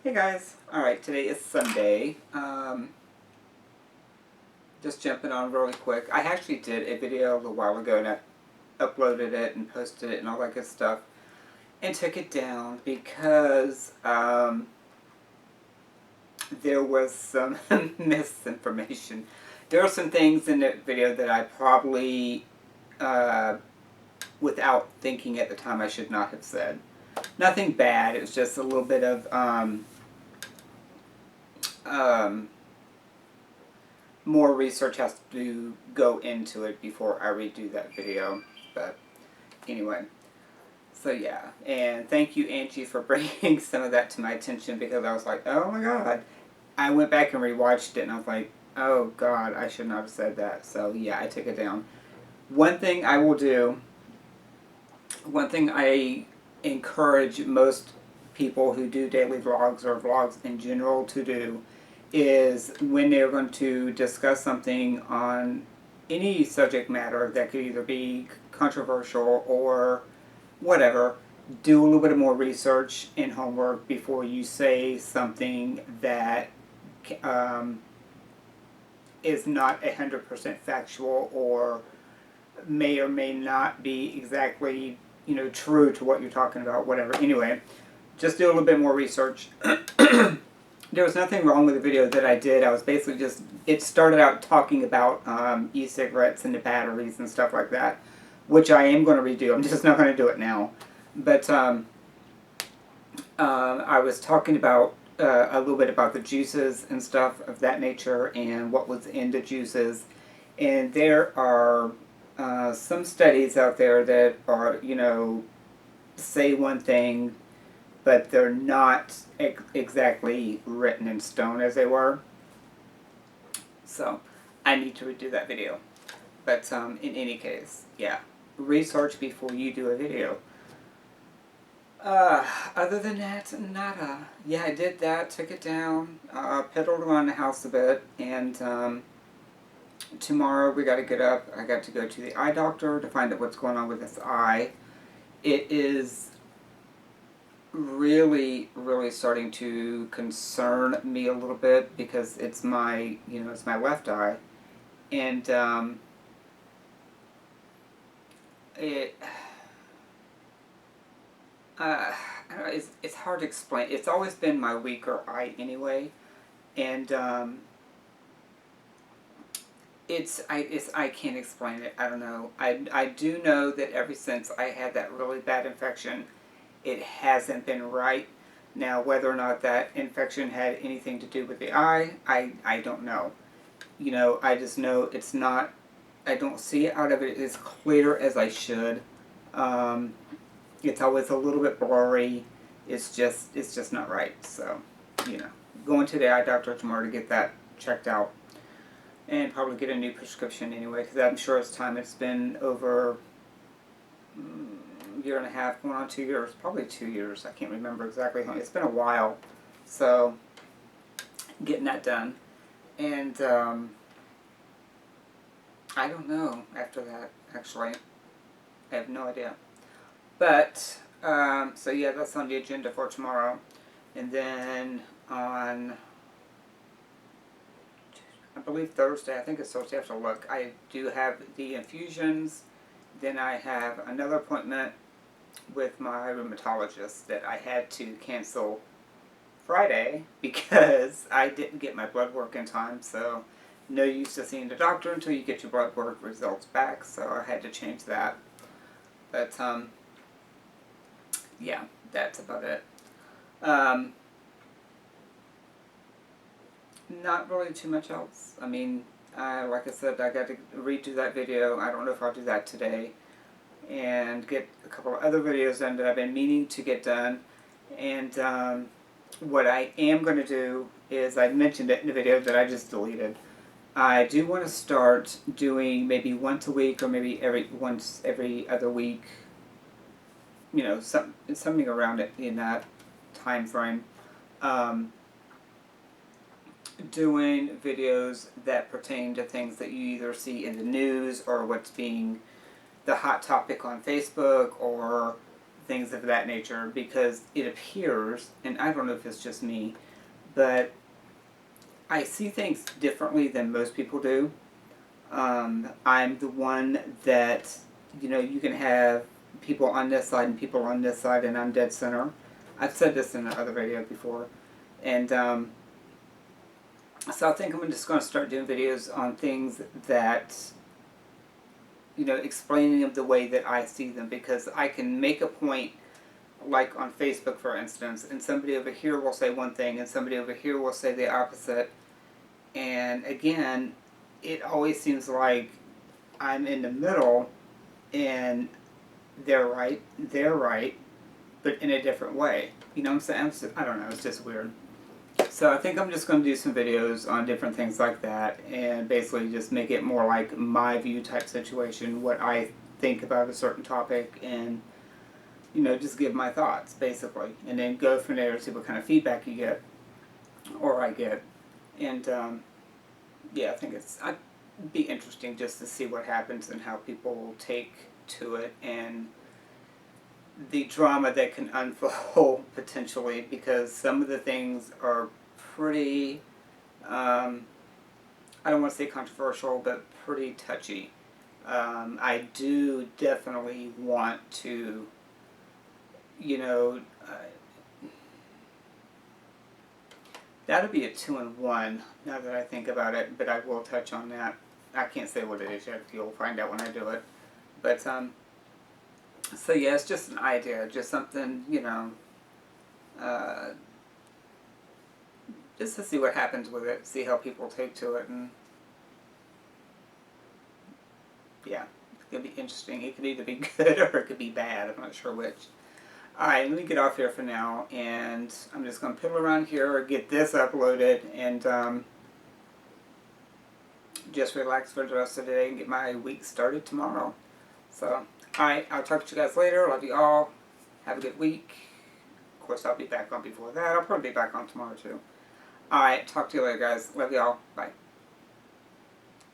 Hey guys, alright, today is Sunday. Just jumping on really quick. I actually did a video a little while ago and I uploaded it and posted it and all that good stuff and took it down because there was some misinformation. There are some things in the video that I probably, without thinking at the time, I should not have said. Nothing bad, it was just a little bit of, more research has to go into it before I redo that video. But anyway, so yeah. And thank you, Angie, for bringing some of that to my attention because I was like, oh my god. I went back and rewatched it and I was like, oh god, I should not have said that. So yeah, I took it down. One thing I will do, one thing I encourage most people who do daily vlogs or vlogs in general to do is when they're going to discuss something on any subject matter that could either be controversial or whatever, do a little bit more research and homework before you say something that um, is not 100% factual or may not be exactly, true to what you're talking about, whatever. Anyway, just do a little bit more research. There was nothing wrong with the video that I did. I was basically just, it started out talking about e-cigarettes and the batteries and stuff like that, which I am going to redo. I'm just not going to do it now. But I was talking about a little bit about the juices and stuff of that nature and what was in the juices. And there are some studies out there that are, say one thing, but they're not exactly written in stone as they were. So I need to redo that video. But in any case, yeah, research before you do a video. Other than that, nada. Yeah, I did that, took it down, pedaled around the house a bit, and tomorrow we got to get up. I got to go to the eye doctor to find out what's going on with this eye. It is really, really starting to concern me a little bit because it's my, it's my left eye, and it, it's hard to explain. It's always been my weaker eye anyway, and I can't explain it. I don't know. I do know that ever since I had that really bad infection, it hasn't been right. Now, whether or not that infection had anything to do with the eye, I don't know. I just know it's not, I don't see it out of it as clear as I should. It's always a little bit blurry. It's just not right. So, going to the eye doctor tomorrow to get that checked out. And probably get a new prescription anyway, because I'm sure it's time. It's been over a year and a half, going on 2 years, probably 2 years. I can't remember exactly how. It's been a while. So, getting that done. And I don't know after that, actually. I have no idea. But, so yeah, that's on the agenda for tomorrow. And then on, I believe Thursday, I think it's Thursday, I have to look. I do have the infusions. Then I have another appointment with my rheumatologist that I had to cancel Friday because I didn't get my blood work in time. So no use to seeing the doctor until you get your blood work results back. So I had to change that. But yeah, that's about it. Not really too much else. I mean, like I said, I got to redo that video. I don't know if I'll do that today. And get a couple of other videos done that I've been meaning to get done. And what I am going to do is, I mentioned it in the video that I just deleted. I do want to start doing maybe once a week or maybe every other week. Something around it in that time frame. Doing videos that pertain to things that you either see in the news or what's being the hot topic on Facebook or things of that nature, because it appears, and I don't know if it's just me, but I see things differently than most people do. I'm the one that, you know, you can have people on this side and people on this side, and I'm dead center. I've said this in another video before. And so I think I'm just going to start doing videos on things that, you know, explaining them the way that I see them, because I can make a point, like on Facebook for instance, and somebody over here will say one thing and somebody over here will say the opposite. And again, it always seems like I'm in the middle and they're right, but in a different way. You know what I'm saying? I don't know, it's just weird. So I think I'm just going to do some videos on different things like that, and basically just make it more like my view type situation, what I think about a certain topic, and, you know, just give my thoughts, basically. And then go from there, see what kind of feedback you get, or I get. And, yeah, I think I'd be interesting just to see what happens and how people take to it, and the drama that can unfold potentially, because some of the things are pretty, I don't want to say controversial, but pretty touchy. I do definitely want to, you know, that'll be a 2-in-1 now that I think about it, but I will touch on that. I can't say what it is yet. You'll find out when I do it. But, so yeah, it's just an idea, just something, you know, just to see what happens with it, see how people take to it, and yeah, it's going to be interesting. It could either be good or it could be bad, I'm not sure which. Alright, let me get off here for now, and I'm just going to piddle around here, get this uploaded, and just relax for the rest of the day and get my week started tomorrow. So, alright, I'll talk to you guys later. Love you all. Have a good week. Of course, I'll be back on before that. I'll probably be back on tomorrow too. Alright, talk to you later, guys. Love you all. Bye.